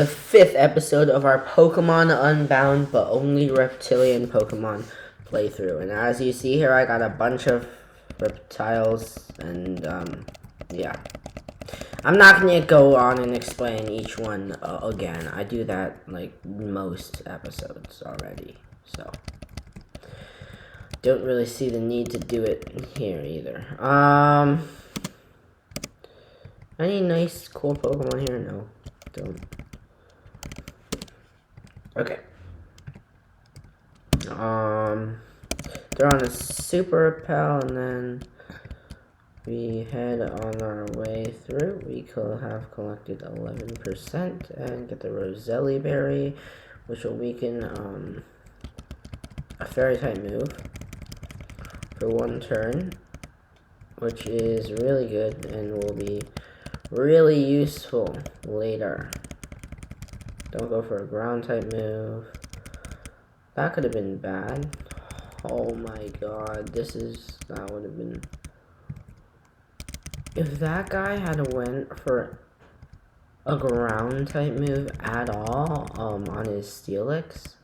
The 5th episode of our Pokemon Unbound, but only reptilian Pokemon playthrough. And as you see here, I got a bunch of reptiles, and yeah. I'm not gonna go on and explain each one again. I do that like most episodes already, so don't really see the need to do it here either. Any nice, cool Pokemon here? No, don't. Okay. They're on a super repel, and then we head on our way through. We could have collected 11% and get the Roselli Berry, which will weaken a fairy type move for one turn, which is really good and will be really useful later. Don't go for a ground type move. That could have been bad. Oh my god, that would have been... If that guy had went for a ground type move at all, on his Steelix,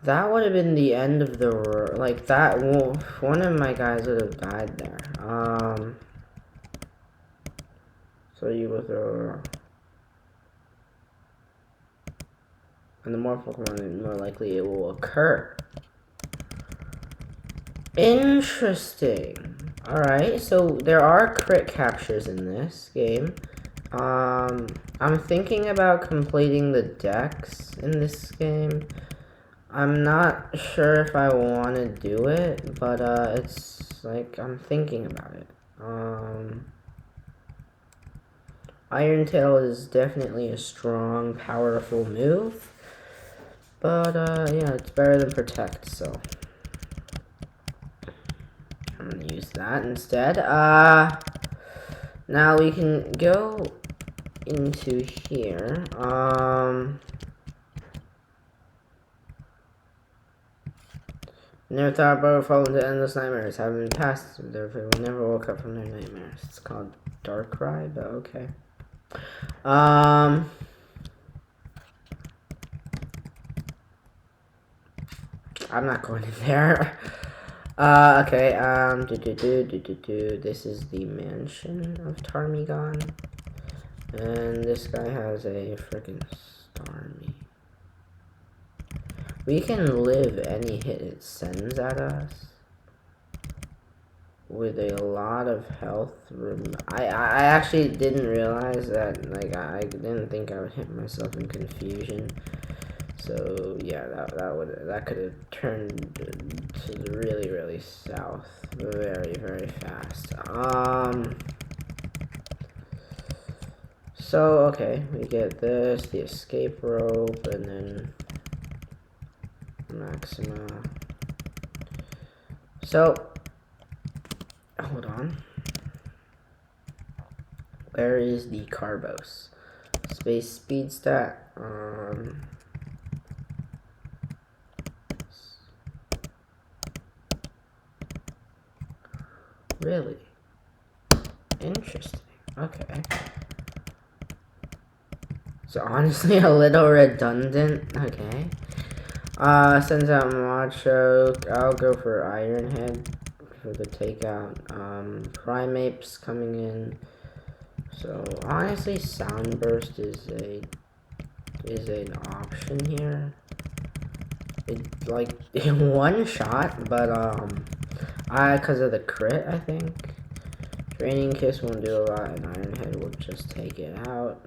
that would have been the end of the... Like, that... Well, one of my guys would have died there. So you will throw... And the more Pokemon, the more likely it will occur. Interesting. Alright, so there are crit captures in this game. I'm thinking about completing the dex in this game. I'm not sure if I want to do it, but it's like I'm thinking about it. Iron Tail is definitely a strong, powerful move. But, yeah, it's better than Protect, so I'm gonna use that instead. Now we can go into here. Never thought about falling into endless nightmares. Haven't been past, therefore we never woke up from their nightmares. It's called Darkrai, but okay. I'm not going in there. Okay, this is the mansion of Tarmigon. And this guy has a freaking Starmie. We can live any hit it sends at us with a lot of health room. I actually didn't realize that, like, I didn't think I would hit myself in confusion. So yeah, that could have turned to the really south very fast. So okay, we get this, the escape rope, and then Maxima. So hold on. Where is the Carbos? Space speed stat. Really? Interesting. Okay. So honestly a little redundant. Okay. Sends out Machoke. I'll go for Iron Head for the takeout. Primape's coming in. So honestly Soundburst is an option here. It's like one shot, but because of the crit, I think. Draining Kiss won't do a lot, and Iron Head will just take it out.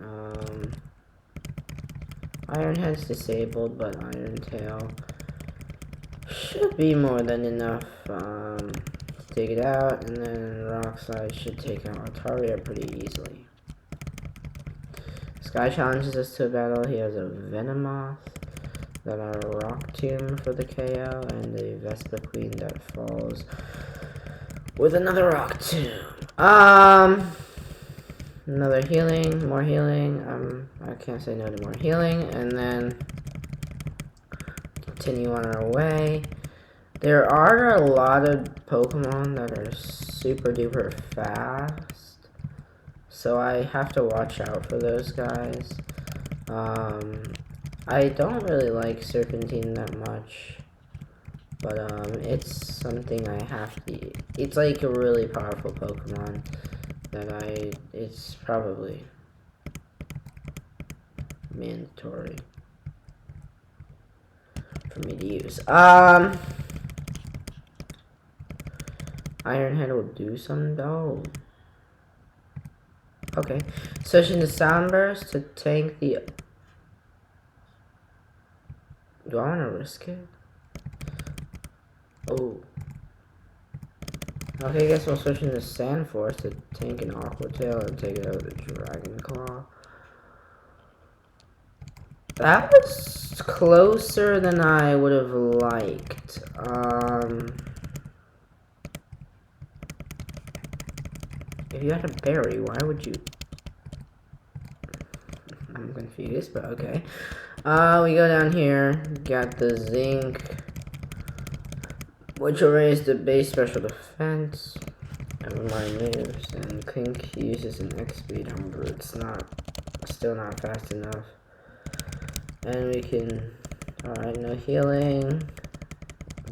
Iron Head's disabled, but Iron Tail should be more than enough to take it out, and then Rock Slide should take out Altaria pretty easily. Sky challenges us to a battle. He has a Venomoth, then a Rock Tomb for the KO, and a Vespa Queen that falls with another Rock Tomb. Another healing, more healing. I can't say no to more healing, and then continue on our way. There are a lot of Pokemon that are super duper fast, so I have to watch out for those guys. I don't really like Serpentine that much, but it's something I have to. It's like a really powerful Pokemon that it's probably mandatory for me to use. Ironhead will do some though. Okay, switching to Soundburst to tank the. Do I want to risk it? Oh. Okay, I guess we'll switch into Sandforce to tank an Aqua Tail and take it out with a Dragon Claw. That was closer than I would have liked. If you had a berry, why would you? I'm confused, but okay. We go down here, got the Zinc, which will raise the base special defense of my moves, and Clink uses an X-Speed, however it's still not fast enough. And we can, alright, no healing,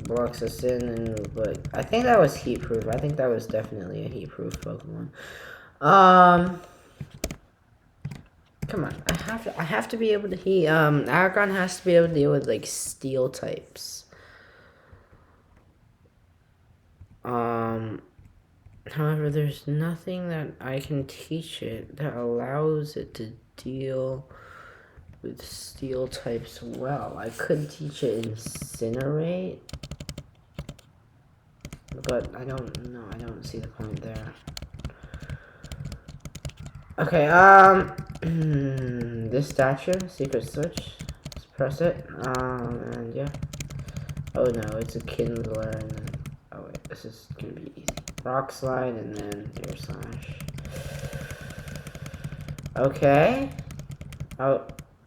blocks us in, but I think that was heat proof. I think that was definitely a heat proof Pokemon. Come on, I have to be able to heat. Aragon has to be able to deal with like steel types. However, there's nothing that I can teach it that allows it to deal with steel types well. I could teach it Incinerate, but I don't know. I don't see the point there. Okay, this statue, secret switch. Let's press it. And yeah. Oh no, it's a Kindler, and then, oh wait, this is gonna be easy. Rock Slide, and then Air Slash. Okay. Oh,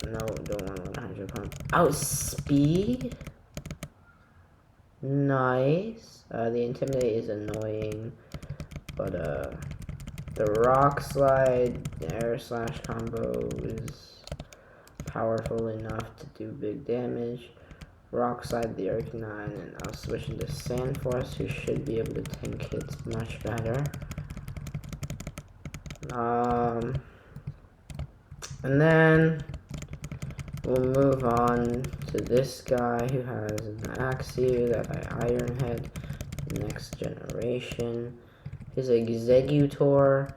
no, don't want 100 pump. Outspeed. Nice. The Intimidate is annoying, but the Rock Slide, Air Slash combo is powerful enough to do big damage. Rock Slide the Arcanine, and I'll switch into Sandforce, who should be able to tank hits much better. And then we'll move on to this guy who has an Axew that I Ironhead next generation. His Executor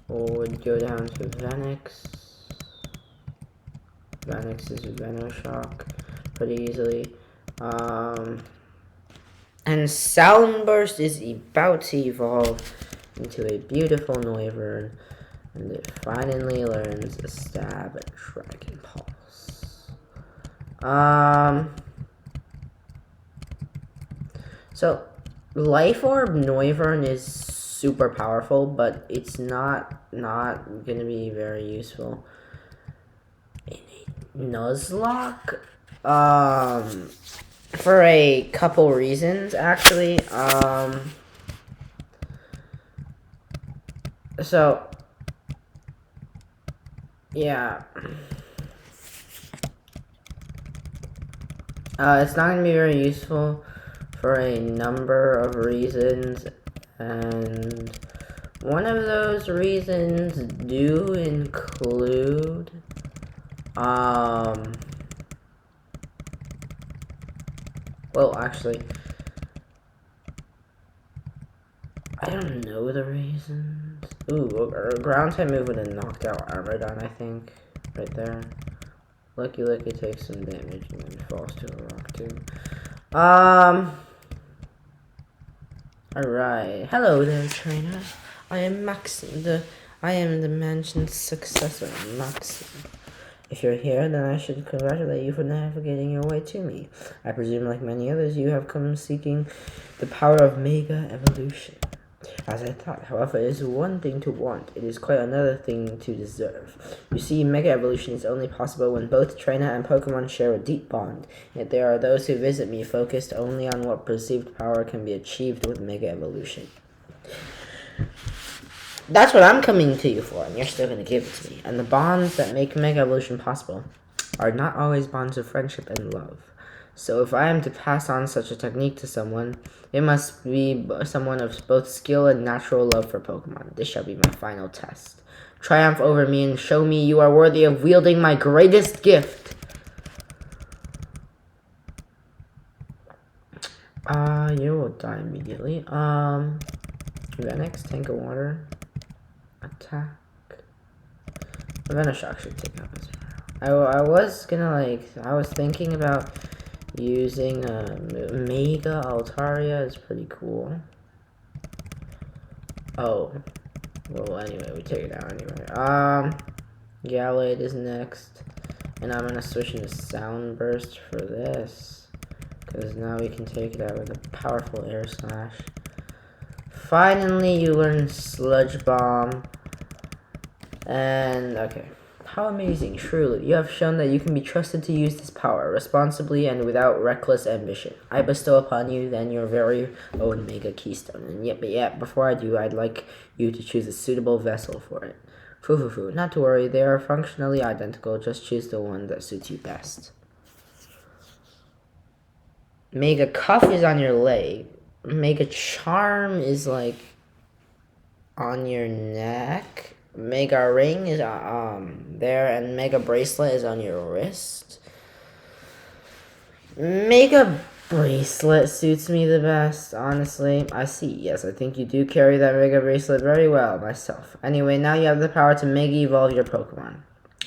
would go down to Venix. Venix is Venoshock pretty easily. And Soundburst is about to evolve into a beautiful Noivern, and it finally learns a stab at Dragon Pulse. So Life Orb Noivern is super powerful, but it's not gonna be very useful in a Nuzlocke. For a couple reasons, actually. So yeah. It's not going to be very useful for a number of reasons, and one of those reasons do include, well, actually, I don't know the reasons. Ooh, a ground type move would have knocked out Armadon, I think, right there. Lucky takes some damage and then falls to a rock too. Alright. Hello there, trainer. I am Maxim, I am the mansion's successor, Maxim. If you're here, then I should congratulate you for navigating your way to me. I presume, like many others, you have come seeking the power of Mega Evolution. As I thought, however, it is one thing to want, it is quite another thing to deserve. You see, Mega Evolution is only possible when both trainer and Pokemon share a deep bond, yet there are those who visit me focused only on what perceived power can be achieved with Mega Evolution. That's what I'm coming to you for, and you're still gonna give it to me. And the bonds that make Mega Evolution possible are not always bonds of friendship and love. So if I am to pass on such a technique to someone, it must be someone of both skill and natural love for Pokemon. This shall be my final test. Triumph over me and show me you are worthy of wielding my greatest gift. You will die immediately. Venix, tank of water. Attack. Venoshock should take out this. I was gonna I was thinking about using Mega Altaria is pretty cool. Oh, well anyway, we take it out anyway. Gallade is next, and I'm gonna switch into Sound Burst for this, because now we can take it out with a powerful Air Slash. Finally, you learn Sludge Bomb. And, okay. How amazing, truly. You have shown that you can be trusted to use this power responsibly and without reckless ambition. I bestow upon you, then, your very own Mega Keystone. And yet, before I do, I'd like you to choose a suitable vessel for it. Foo. Not to worry, they are functionally identical. Just choose the one that suits you best. Mega Cuff is on your leg. Mega Charm is, on your neck. Mega Ring is there, and Mega Bracelet is on your wrist. Mega Bracelet suits me the best, honestly. I see. Yes, I think you do carry that Mega Bracelet very well myself. Anyway, now you have the power to Mega Evolve your Pokemon.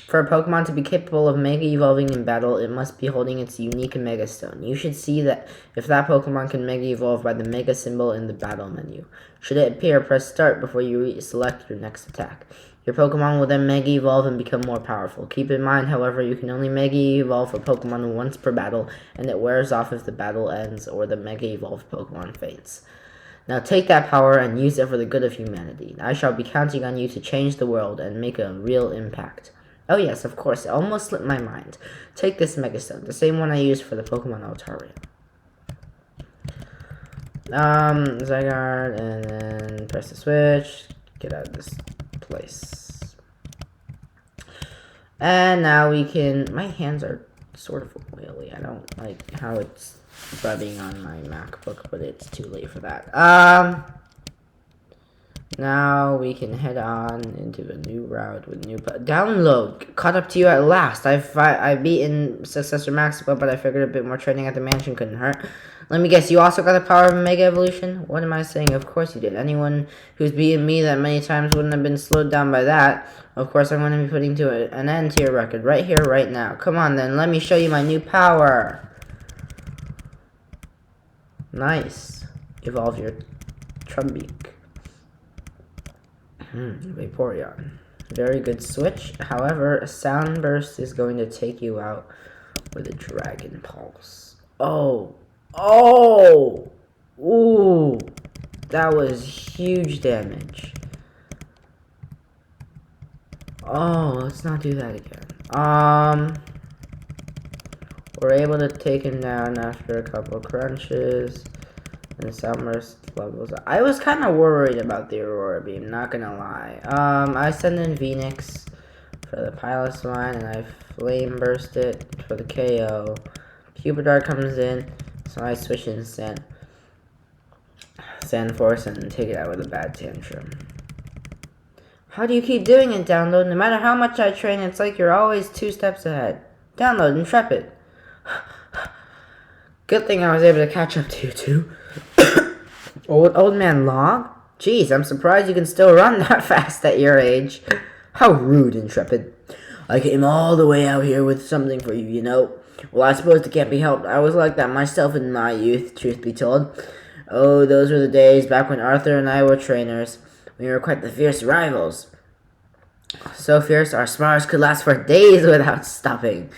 For a Pokemon to be capable of Mega Evolving in battle, it must be holding its unique Mega Stone. You should see that if that Pokemon can Mega Evolve by the Mega symbol in the battle menu. Should it appear, press Start before you select your next attack. Your Pokemon will then Mega Evolve and become more powerful. Keep in mind, however, you can only Mega Evolve a Pokemon once per battle, and it wears off if the battle ends or the Mega Evolved Pokemon faints. Now take that power and use it for the good of humanity. I shall be counting on you to change the world and make a real impact. Oh yes, of course, it almost slipped my mind. Take this Mega Stone, the same one I used for the Pokemon Altaria. Zygarde, and then press the switch. Get out of this place. And now we can... My hands are sort of oily. I don't like how it's rubbing on my MacBook, but it's too late for that. Now we can head on into a new route with new download. Caught up to you at last. I've beaten Successor Max, but I figured a bit more training at the mansion couldn't hurt. Let me guess, you also got the power of Mega Evolution? What am I saying? Of course you did. Anyone who's beaten me that many times wouldn't have been slowed down by that. Of course, I'm going to be putting an end to your record right here, right now. Come on, then. Let me show you my new power. Nice. Evolve your Trumbeak. Vaporeon. Very good switch. However, a Sound Burst is going to take you out with a Dragon Pulse. Oh! Ooh! That was huge damage. Oh, let's not do that again. We're able to take him down after a couple of crunches. And the Sound Burst levels up. I was kind of worried about the Aurora Beam, not gonna lie. I send in Phoenix for the Piloswine, and I Flame Burst it for the KO. Cupidart comes in, so I switch in Sandforce and take it out with a bad tantrum. How do you keep doing it, Download? No matter how much I train, it's like you're always 2 steps ahead. Download, Intrepid. Good thing I was able to catch up to you two. Old man Log? Jeez, I'm surprised you can still run that fast at your age. How rude, Intrepid. I came all the way out here with something for you, you know. Well, I suppose it can't be helped. I was like that myself in my youth, truth be told. Oh, those were the days back when Arthur and I were trainers. We were quite the fierce rivals. So fierce, our spars could last for days without stopping.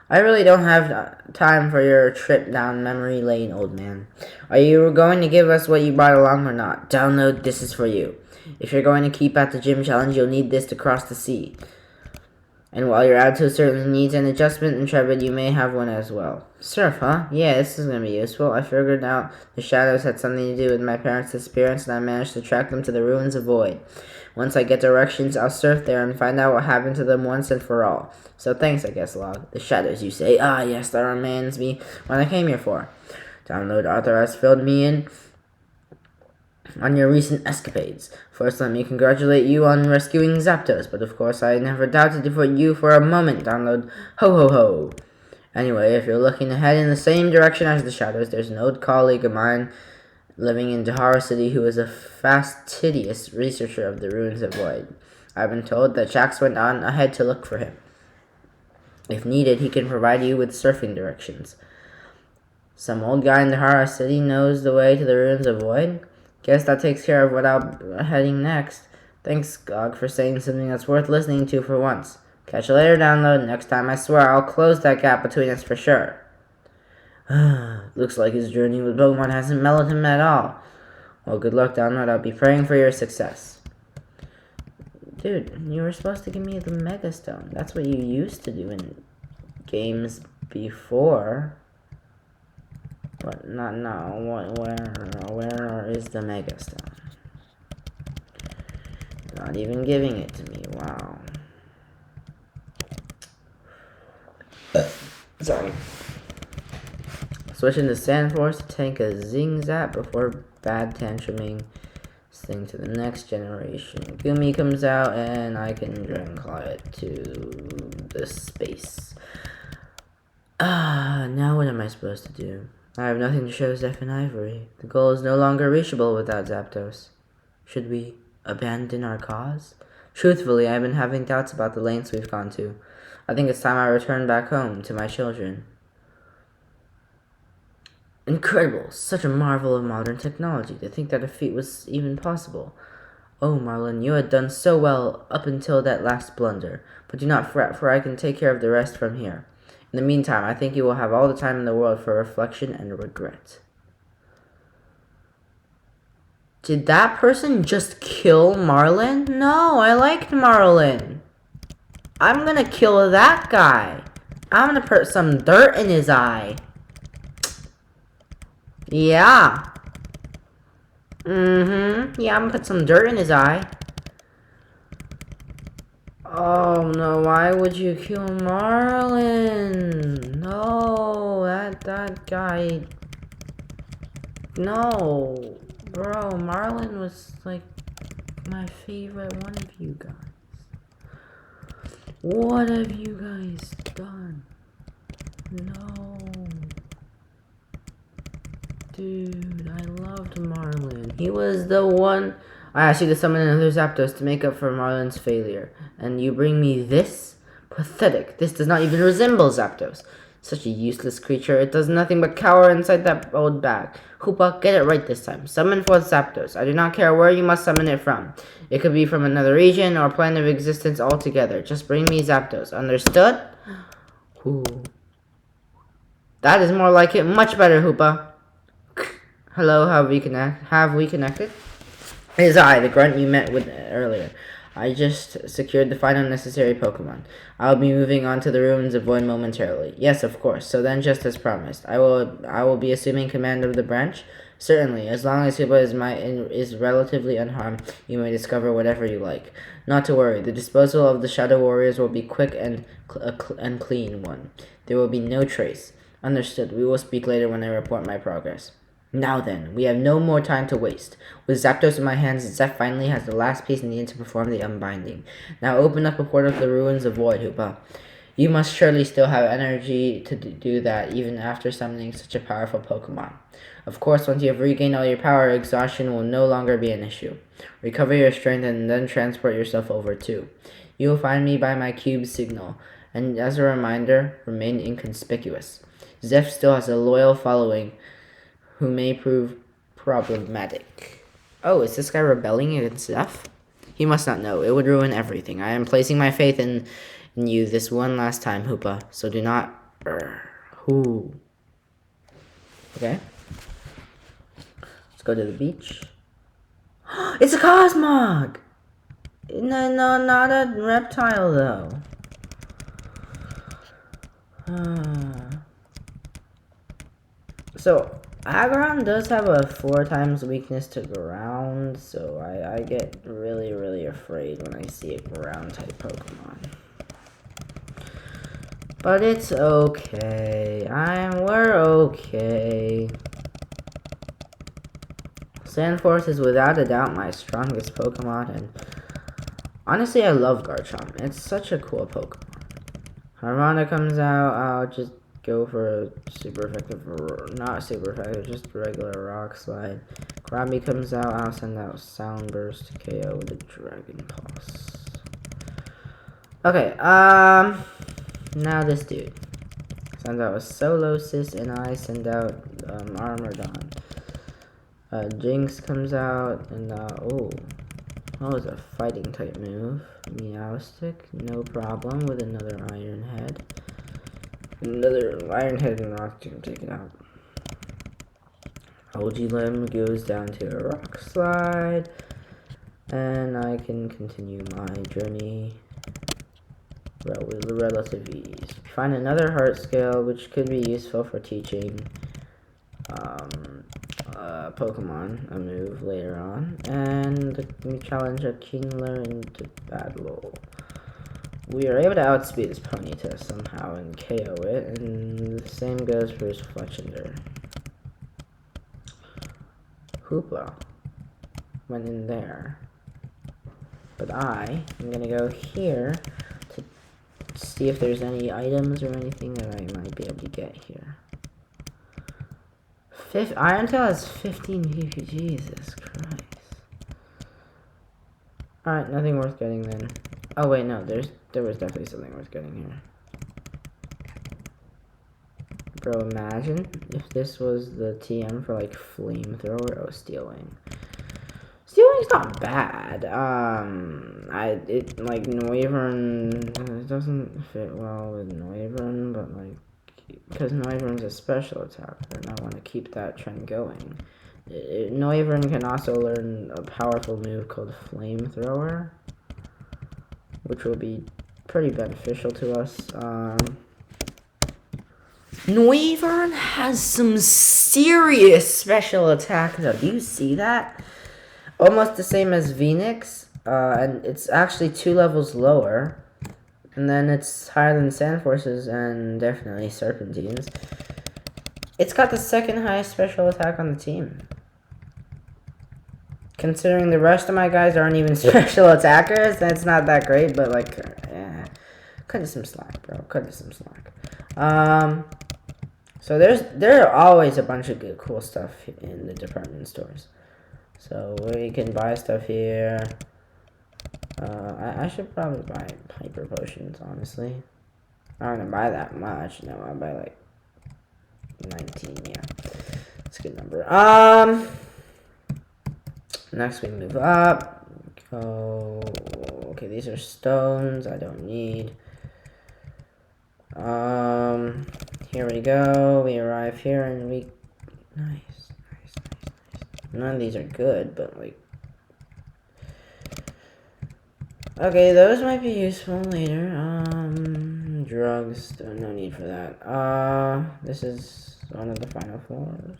I really don't have time for your trip down memory lane, old man. Are you going to give us what you brought along or not? Download, this is for you. If you're going to keep at the gym challenge, you'll need this to cross the sea. And while your attitude certainly needs an adjustment, Intrepid, you may have one as well. Surf, huh? Yeah, this is going to be useful. I figured out the shadows had something to do with my parents' disappearance, and I managed to track them to the ruins of Void. Once I get directions, I'll surf there and find out what happened to them once and for all. So thanks, I guess, Log. The shadows, you say? Ah, yes, that reminds me what I came here for. Download Arthur has filled me in on your recent escapades. First, let me congratulate you on rescuing Zapdos, but of course I never doubted you for a moment. Download Ho Ho Ho. Anyway, if you're looking to head in the same direction as the shadows, there's an old colleague of mine living in Dahara City who is a fastidious researcher of the ruins of Void. I've been told that Jax went on ahead to look for him. If needed, he can provide you with surfing directions. Some old guy in Dahara City knows the way to the ruins of Void? Guess that takes care of what I'm heading next. Thanks, Gog, for saying something that's worth listening to for once. Catch you later, Download. Next time, I swear I'll close that gap between us for sure. Looks like his journey with Pokemon hasn't mellowed him at all. Well, good luck, Download. I'll be praying for your success. Dude, you were supposed to give me the Mega Stone. That's what you used to do in games before. But not now. Where is the Mega Stone? Not even giving it to me. Wow. Sorry. Switching to Sandforce to tank a Zing Zap before bad tantruming thing to the next generation. Gumi comes out and I can Dragonclaw it to the space. Now what am I supposed to do? I have nothing to show Zeph and Ivory. The goal is no longer reachable without Zapdos. Should we abandon our cause? Truthfully, I've been having doubts about the lengths we've gone to. I think it's time I return back home to my children. Incredible! Such a marvel of modern technology. To think that a feat was even possible. Oh, Marlin, you had done so well up until that last blunder. But do not fret, for I can take care of the rest from here. In the meantime, I think you will have all the time in the world for reflection and regret. Did that person just kill Marlin? No, I liked Marlin. I'm gonna kill that guy. I'm gonna put some dirt in his eye. Yeah. Yeah, I'm gonna put some dirt in his eye. Oh no, why would you kill Marlin? No, that guy. No. Bro, Marlin was like my favorite one of you guys. What have you guys done? No. Dude, I loved Marlin. He was the one. I asked you to summon another Zapdos to make up for Marlin's failure. And you bring me this? Pathetic. This does not even resemble Zapdos. Such a useless creature. It does nothing but cower inside that old bag. Hoopa, get it right this time. Summon forth Zapdos. I do not care where you must summon it from. It could be from another region or plane of existence altogether. Just bring me Zapdos. Understood? Ooh. That is more like it. Much better, Hoopa. Hello, have we connected? It is I, the grunt you met with earlier. I just secured the final necessary Pokemon. I'll be moving on to the ruins of Void momentarily. Yes, of course. So then, just as promised, I will be assuming command of the branch. Certainly, as long as Hiba is relatively unharmed, you may discover whatever you like. Not to worry, the disposal of the Shadow Warriors will be quick and clean one. There will be no trace. Understood. We will speak later when I report my progress. Now then, we have no more time to waste. With Zapdos in my hands, Zeph finally has the last piece needed to perform the unbinding. Now open up a portal to the ruins of Void, Hoopa. You must surely still have energy to do that, even after summoning such a powerful Pokemon. Of course, once you have regained all your power, exhaustion will no longer be an issue. Recover your strength and then transport yourself over too. You will find me by my cube signal, and as a reminder, remain inconspicuous. Zeph still has a loyal following, who may prove problematic. Oh, is this guy rebelling against Zeph? He must not know. It would ruin everything. I am placing my faith in you this one last time, Hoopa. So do not... Who? Okay. Let's go to the beach. It's a Cosmog! No, not a reptile, though. So... Aggron does have a 4 times weakness to ground. Unbound, so I get really afraid when I see a ground type Pokemon. But it's okay. We're okay. Sandforce is without a doubt my strongest Pokemon, and honestly I love Garchomp. It's such a cool Pokemon. Harvanda comes out, I'll just go for a super effective, not super effective, just regular Rock Slide. Krabby comes out, I'll send out Sound Burst to KO with a Dragon Pulse. Okay, now this dude. Sends out a Solo Sis, and I send out Armordon. Jinx comes out, and oh, that was a fighting type move. Meowstic, no problem, with another Iron Head. Another Iron Head and Rock Tomb, take it out. OG Limb goes down to a Rock Slide, and I can continue my journey with relative ease. Find another Heart Scale, which could be useful for teaching Pokemon a move later on, and we challenge a Kingler into battle. We are able to outspeed this Ponyta somehow and KO it, and the same goes for his Fletchinder. Hoopla went in there, but I am gonna go here to see if there's any items or anything that I might be able to get here. Iron Tail has 15 PP, Jesus Christ. Alright, nothing worth getting then. Oh wait, no, there was definitely something worth getting here. Bro, imagine if this was the TM for like Flamethrower. Oh, Stealing. Stealing's not bad. Like Noivern, it doesn't fit well with Noivern, but like, because Noivern's a special attacker, and I want to keep that trend going. Noivern can also learn a powerful move called Flamethrower, which will be pretty beneficial to us. Noivern has some serious special attack though. Do you see that? Almost the same as Phoenix, and it's actually 2 levels lower. And then it's higher than Sandforce's and definitely Serpentine's. It's got the 2nd highest special attack on the team. Considering the rest of my guys aren't even special attackers, that's not that great, but like, cut it some slack, bro. Cut it some slack. So there are always a bunch of good, cool stuff in the department stores. So we can buy stuff here. I should probably buy hyper potions, honestly. I'm not gonna buy that much. No, I'll buy like 19, yeah. That's a good number. Next we move up. Go. Okay, these are stones I don't need. Here we go. We arrive here and we... Nice. None of these are good, but like... Okay, those might be useful later. Drugs, no need for that. This is one of the final floors.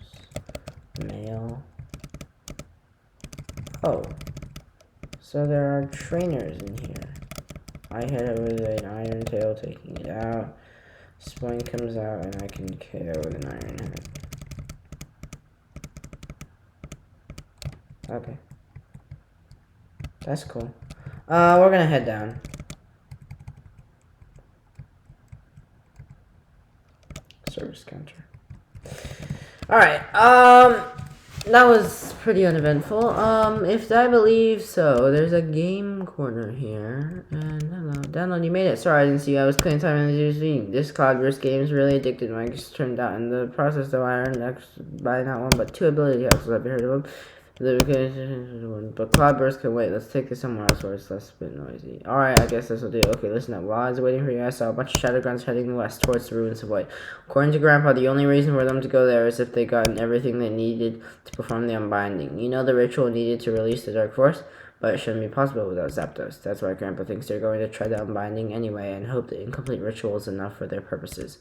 Mail. Oh. So there are trainers in here. I hit it with an Iron Tail, taking it out. Spring comes out, and I can KO with an Iron Head. Okay. That's cool. We're gonna head down. Service counter. Alright, that was pretty uneventful. If I believe so, there's a game corner here. And hello, download, you made it. Sorry, I didn't see you. I was cleaning time in the screen. This Cloudburst game is really addictive. My just turned out in the process, though I earned by not 1 but 2 ability hacks. Have you heard of them? But Cloudburst can wait. Let's take this somewhere else where it's less bit noisy. Alright, I guess this will do. Okay, listen up. While I was waiting for you, I saw a bunch of Shadowgrounds heading west towards the ruins of White. According to Grandpa, the only reason for them to go there is if they gotten everything they needed to perform the unbinding. You know the ritual needed to release the Dark Force, but it shouldn't be possible without Zapdos. That's why Grandpa thinks they're going to try the unbinding anyway and hope the incomplete ritual is enough for their purposes.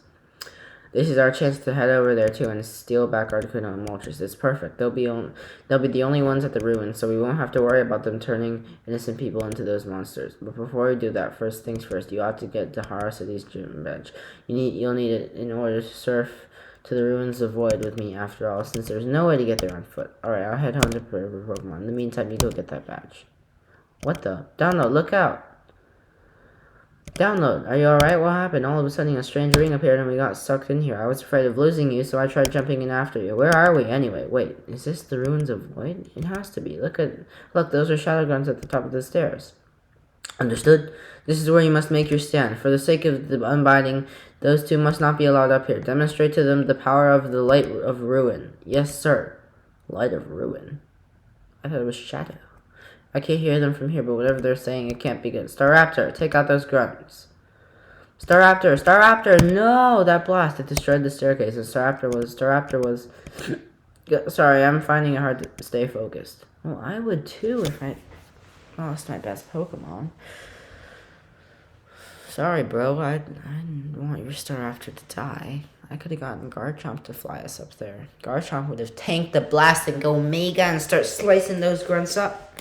This is our chance to head over there too and steal back Articuno and Moltres. It's perfect. They'll be the only ones at the ruins, so we won't have to worry about them turning innocent people into those monsters. But before we do that, first things first, you ought to get to Hara City's gym bench. You'll need it in order to surf to the ruins of Void with me, after all, since there's no way to get there on foot. Alright, I'll head home to prepare for Pokemon. In the meantime, you go get that badge. What the? Download, look out! Download, are you alright? What happened? All of a sudden a strange ring appeared and we got sucked in here. I was afraid of losing you, so I tried jumping in after you. Where are we anyway? Wait, is this the ruins of Void? It has to be. Look, those are shadow guns at the top of the stairs. Understood? This is where you must make your stand. For the sake of the Unbinding, those two must not be allowed up here. Demonstrate to them the power of the Light of Ruin. Yes, sir. Light of Ruin? I thought it was shadow. I can't hear them from here, but whatever they're saying, it can't be good. Staraptor, take out those grunts. Staraptor, Staraptor, no! That blast, it destroyed the staircase, and Staraptor was... Sorry, I'm finding it hard to stay focused. Well, I would too if I lost my best Pokemon. Sorry, bro, I didn't want your Staraptor to die. I could have gotten Garchomp to fly us up there. Garchomp would have tanked the blast and go Mega and start slicing those grunts up.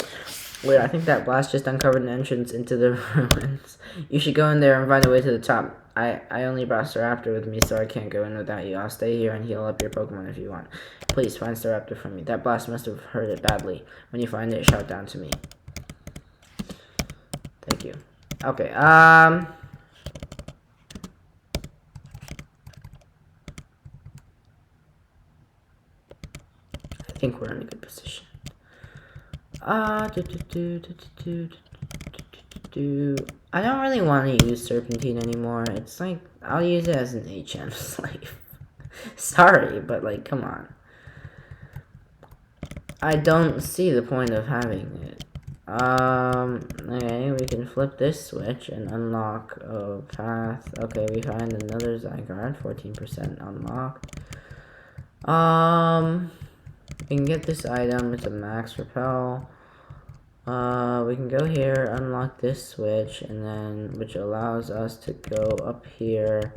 Wait, I think that blast just uncovered an entrance into the ruins. You should go in there and find a way to the top. I only brought Staraptor with me, so I can't go in without you. I'll stay here and heal up your Pokemon if you want. Please, find Staraptor for me. That blast must have hurt it badly. When you find it, shout down to me. Thank you. Okay, I think we're in a good position. I don't really want to use Serpentine anymore. It's like, I'll use it as an HM slave. Sorry, but like, come on. I don't see the point of having it. Okay, we can flip this switch and unlock a path. Okay, we find another Zygarde, 14% unlocked. We can get this item, it's a max repel. We can go here, unlock this switch, and then, which allows us to go up here,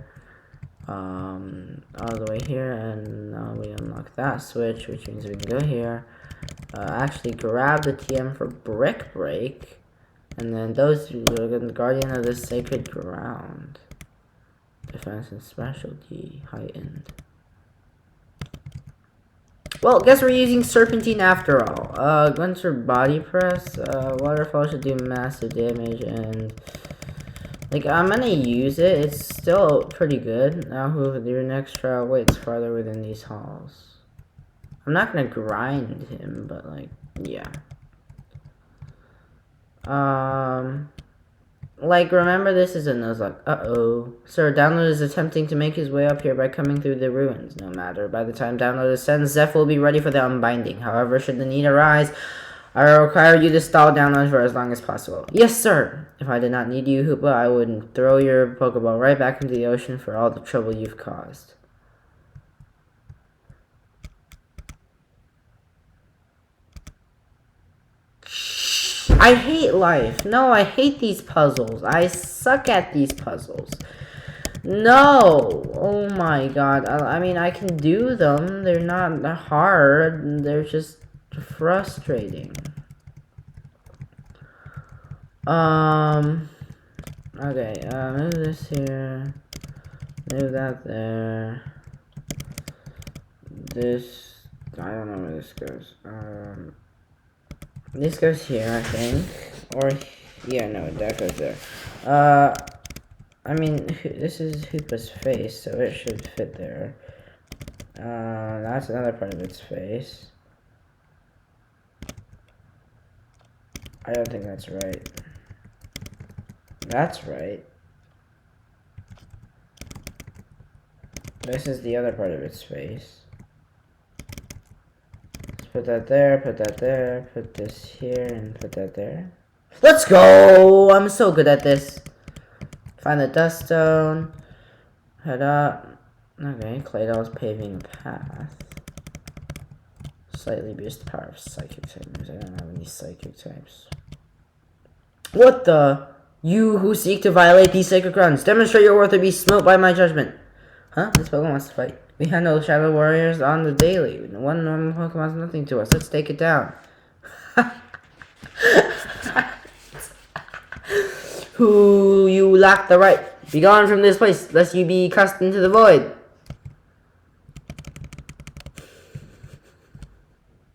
all the way here, and now we unlock that switch, which means we can go here, actually grab the TM for Brick Break, and then those, the Guardian of the Sacred Ground. Defense and specialty heightened. Well, guess we're using Serpentine after all. Guns for Body Press. Waterfall should do massive damage, and like, I'm gonna use it. It's still pretty good. Now, your next trial waits farther within these halls. I'm not gonna grind him, but like, yeah. Like, remember, this is a Nuzlocke. Uh-oh. Sir, Download is attempting to make his way up here by coming through the ruins. No matter. By the time Download ascends, Zeph will be ready for the Unbinding. However, should the need arise, I require you to stall Download for as long as possible. Yes, sir! If I did not need you, Hoopa, I would throw your Pokeball right back into the ocean for all the trouble you've caused. I hate life. No, I hate these puzzles. I suck at these puzzles. No. Oh my god. I mean, I can do them. They're not hard. They're just frustrating. Okay, move this here. Move that there. This, I don't know where this goes. This goes here, I think. Or, yeah, no, that goes there. I mean, this is Hoopa's face, so it should fit there. That's another part of its face. I don't think that's right. That's right. This is the other part of its face. Put that there, put that there, put this here, and put that there. Let's go! I'm so good at this. Find the dust stone. Head up. Okay, Claydol's paving a path. Slightly boost the power of psychic type moves. I don't have any psychic types. What the? You who seek to violate these sacred grounds, demonstrate your worth or be smote by my judgment. Huh? This Pokemon wants to fight. We handle Shadow Warriors on the daily. One normal Pokemon's nothing to us. Let's take it down. Who you lack the right. Be gone from this place, lest you be cast into the void.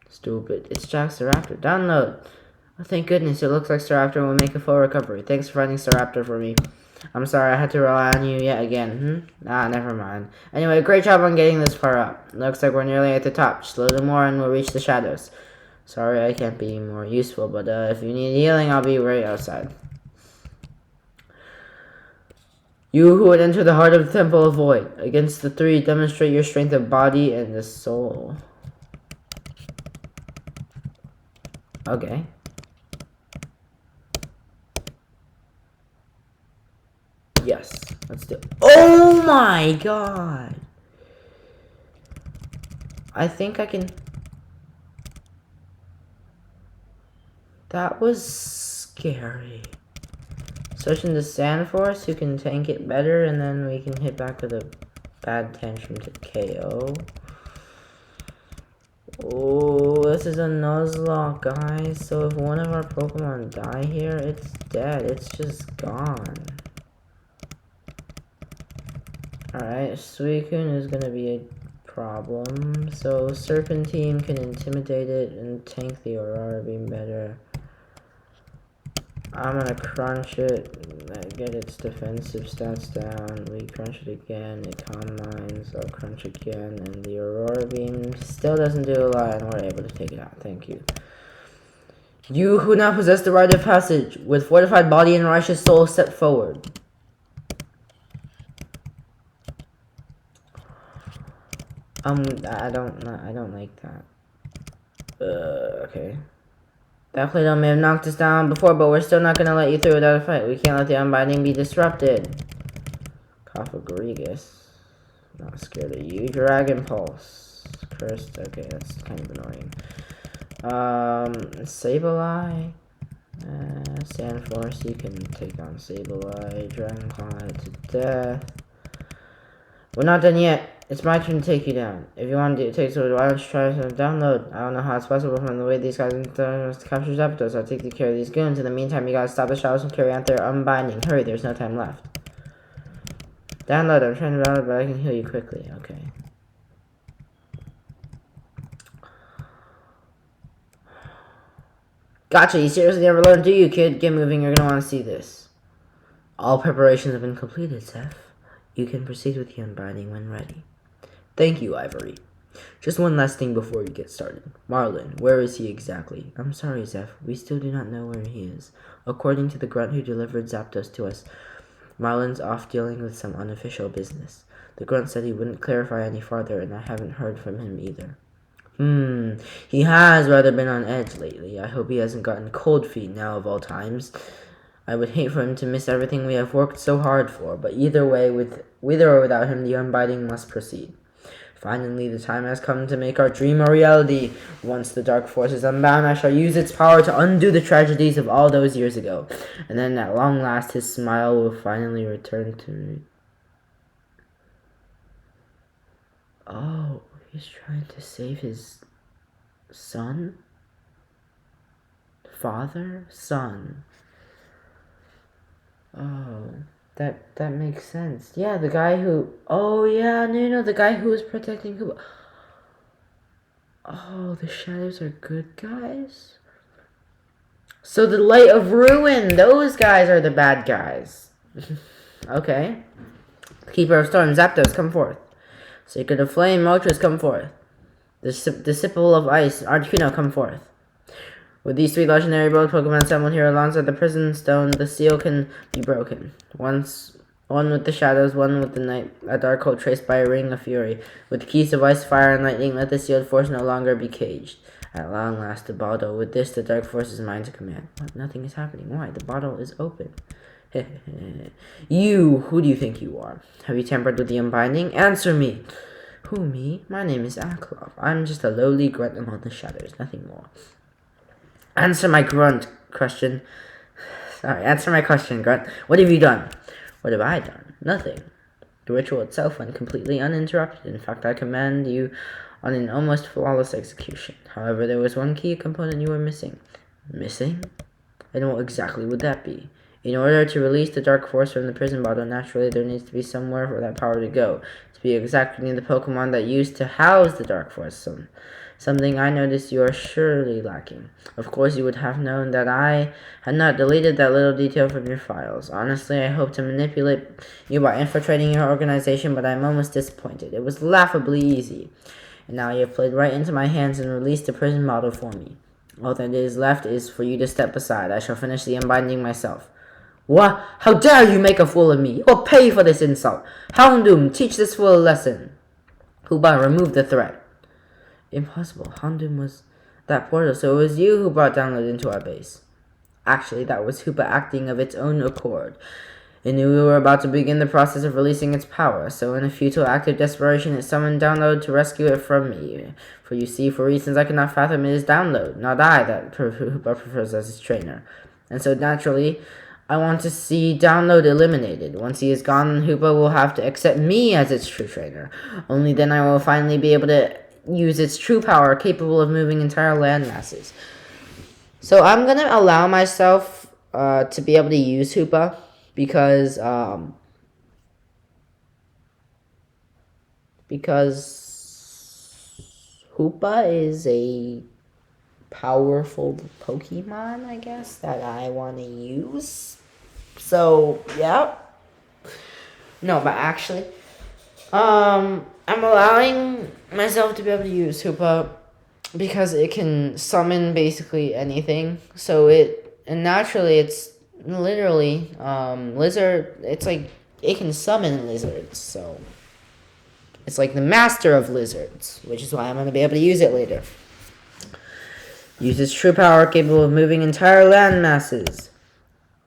Stupid. It's Jack Staraptor. Download. Oh, thank goodness. It looks like Staraptor will make a full recovery. Thanks for finding Staraptor for me. I'm sorry I had to rely on you yet again. Never mind. Anyway, great job on getting this far up. Looks like we're nearly at the top. Just a little more and we'll reach the shadows. Sorry I can't be more useful, but if you need healing, I'll be right outside. You who would enter the heart of the Temple of Void. Against the three, demonstrate your strength of body and the soul. Okay. Yes, let's do it. Oh my god! I think I can... That was scary. Switch into Sandforce, who can tank it better, and then we can hit back with a bad tantrum to KO. Oh, this is a Nuzlocke, guys. So if one of our Pokemon die here, it's dead. It's just gone. Alright, Suicune is gonna be a problem. So Serpentine can intimidate it and tank the Aurora Beam better. I'm gonna crunch it, get its defensive stats down. We crunch it again, it Calm Minds, I'll crunch again, and the Aurora Beam still doesn't do a lot, and we're able to take it out. Thank you. You who now possess the rite of passage, with fortified body and righteous soul, step forward. I don't like that. Okay. That Play-Doh may have knocked us down before, but we're still not gonna let you through without a fight. We can't let the Unbinding be disrupted. Cophagregus. Not scared of you. Dragon Pulse. Cursed. Okay, that's kind of annoying. Sableye. Sandforce, you can take on Sableye. Dragon Claw to death. We're not done yet. It's my turn to take you down. If you want to take so why don't you try to download? I don't know how it's possible from the way these guys capture Zapdos. I'll take care of these goons. In the meantime, you gotta stop the shadows and carry out their unbinding. Hurry, there's no time left. Download, I'm trying to download, but I can heal you quickly. Okay. Gotcha, you seriously never learned, do you, kid? Get moving, you're gonna want to see this. All preparations have been completed, Zeph. You can proceed with the unbinding when ready. Thank you, Ivory. Just one last thing before you get started. Marlin, where is he exactly? I'm sorry, Zeph. We still do not know where he is. According to the grunt who delivered Zapdos to us, Marlin's off dealing with some unofficial business. The grunt said he wouldn't clarify any farther, and I haven't heard from him either. He has rather been on edge lately. I hope he hasn't gotten cold feet now of all times. I would hate for him to miss everything we have worked so hard for, but either way, with or without him, the unbinding must proceed. Finally, the time has come to make our dream a reality. Once the dark force is unbound, I shall use its power to undo the tragedies of all those years ago. And then at long last, his smile will finally return to me. Oh, he's trying to save his son? Father? Son. Oh, that makes sense. Yeah, the guy who... Oh, yeah, no, the guy who was protecting Kubo. Oh, the shadows are good guys? So the Light of Ruin, those guys are the bad guys. Okay. Keeper of Storm, Zapdos, come forth. Sacred of Flame, Moltres, come forth. Disciple of Ice, Articuno, come forth. With these three legendary road Pokemon assembled here alongside the prison stone, the seal can be broken. One with the shadows, one with the night, a dark hole traced by a ring of fury. With the keys of ice, fire, and lightning, let the sealed force no longer be caged. At long last, the bottle. With this, the dark force is mine to command. What? Nothing is happening. Why? The bottle is open. You, who do you think you are? Have you tampered with the unbinding? Answer me! Who, me? My name is Aklov. I'm just a lowly grunt among the shadows, nothing more. Answer my question, Grunt. What have you done? What have I done? Nothing. The ritual itself went completely uninterrupted. In fact, I commend you on an almost flawless execution. However, there was one key component you were missing. Missing? And what exactly would that be? In order to release the dark force from the prison bottle, naturally there needs to be somewhere for that power to go. To be exact, we need the Pokemon that used to house the dark force. Something I noticed you are surely lacking. Of course, you would have known that I had not deleted that little detail from your files. Honestly, I hope to manipulate you by infiltrating your organization, but I'm almost disappointed. It was laughably easy. And now you have played right into my hands and released the prison bottle for me. All that is left is for you to step aside. I shall finish the unbinding myself. What? How dare you make a fool of me? You will pay for this insult. Houndoom, teach this fool a lesson. Hoopa, remove the threat. Impossible. Houndoom was that portal, so it was you who brought Download into our base. Actually, that was Hoopa acting of its own accord. It knew we were about to begin the process of releasing its power, so in a futile act of desperation it summoned Download to rescue it from me. For you see, for reasons I cannot fathom, it is Download, not I, that Hoopa prefers as his trainer. And so naturally, I want to see Download eliminated. Once he is gone, Hoopa will have to accept me as its true trainer. Only then I will finally be able to use its true power, capable of moving entire land masses. So I'm going to allow myself to be able to use Hoopa because Hoopa is a powerful Pokemon, I guess, that I want to use. So, yeah. No, but actually, I'm allowing myself to be able to use Hoopa because it can summon basically anything. So and naturally it's literally, lizard, it's like, it can summon lizards, so it's like the master of lizards, which is why I'm going to be able to use it later. Use its true power capable of moving entire land masses.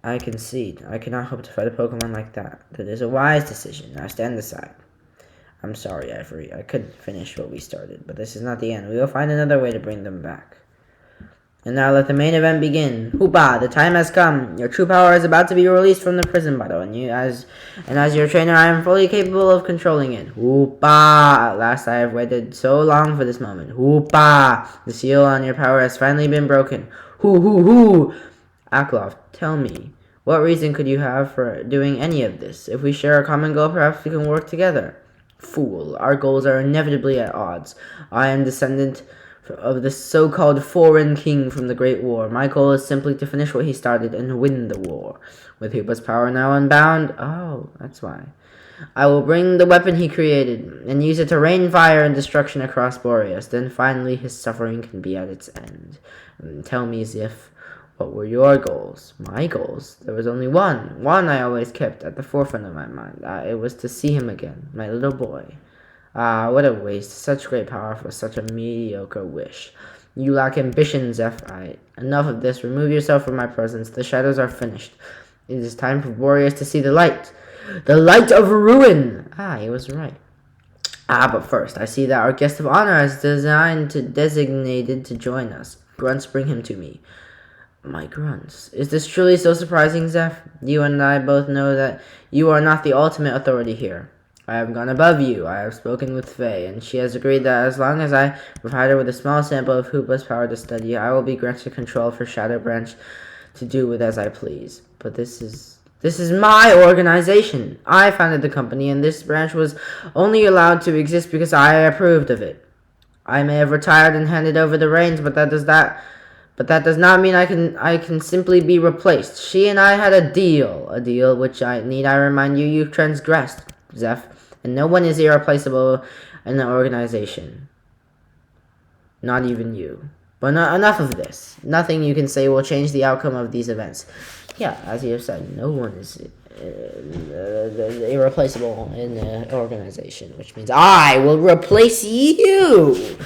I concede. I cannot hope to fight a Pokemon like that. That is a wise decision. Now stand aside. I'm sorry, Ivory. I couldn't finish what we started, but this is not the end. We will find another way to bring them back. And now let the main event begin. Hoopa, the time has come. Your true power is about to be released from the prison bottle, and as your trainer, I am fully capable of controlling it. Hoopa! At last I have waited so long for this moment. Hoopa! The seal on your power has finally been broken. Hoo hoo hoo! Aklov, tell me, what reason could you have for doing any of this? If we share a common goal, perhaps we can work together. Fool, our goals are inevitably at odds. I am descendant of the so-called foreign king from the Great War. My goal is simply to finish what he started and win the war. With Hoopa's power now unbound, oh, that's why. I will bring the weapon he created and use it to rain fire and destruction across Boreas. Then finally his suffering can be at its end. And tell me, Ziff, what were your goals? My goals? There was only one. One I always kept at the forefront of my mind. It was to see him again, my little boy. Ah, what a waste. Such great power for such a mediocre wish. You lack ambition, Zeph. Enough of this. Remove yourself from my presence. The shadows are finished. It is time for warriors to see the light. The light of ruin! Ah, he was right. But first, I see that our guest of honor is designated to join us. Grunts, bring him to me. My Grunts. Is this truly so surprising, Zeph? You and I both know that you are not the ultimate authority here. I have gone above you. I have spoken with Faye, and she has agreed that as long as I provide her with a small sample of Hoopa's power to study, I will be granted control for Shadow Branch to do with as I please. But this is my organization. I founded the company, and this branch was only allowed to exist because I approved of it. I may have retired and handed over the reins, but that does not mean I can simply be replaced. She and I had a deal which I remind you, you transgressed, Zeph. And no one is irreplaceable in the organization. Not even you. But enough of this. Nothing you can say will change the outcome of these events. Yeah, as you have said, no one is irreplaceable in the organization, which means I will replace you.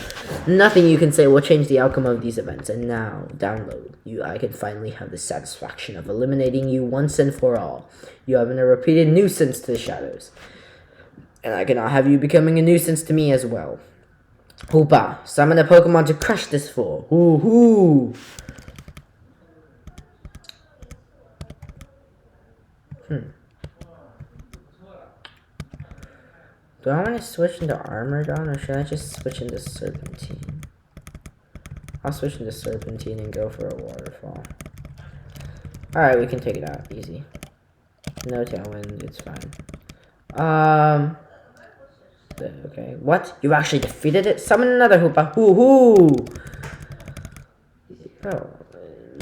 Nothing you can say will change the outcome of these events. And now, Download. I can finally have the satisfaction of eliminating you once and for all. You have been a repeated nuisance to the shadows. And I cannot have you becoming a nuisance to me as well. Hoopa, summon a Pokemon to crush this fool. Hoo-hoo! Do I want to switch into Armoredon, or should I just switch into Serpentine? I'll switch into Serpentine and go for a Waterfall. Alright, we can take it out. Easy. No tailwind, it's fine. Okay. What? You actually defeated it? Summon another Hoopa. Hoo-hoo! Oh.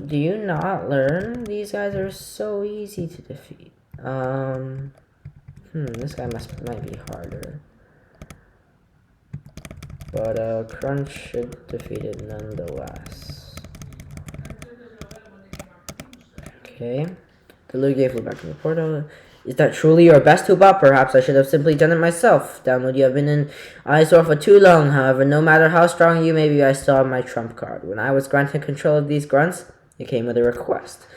Do you not learn? These guys are so easy to defeat. This guy might be harder. But, Crunch should defeat it nonetheless. Okay. The Lugia flew back from the portal. Is that truly your best Hoopa? Perhaps I should have simply done it myself. Download, you have been in eyesore for too long. However, no matter how strong you may be, I still have my trump card. When I was granted control of these grunts, it came with a request.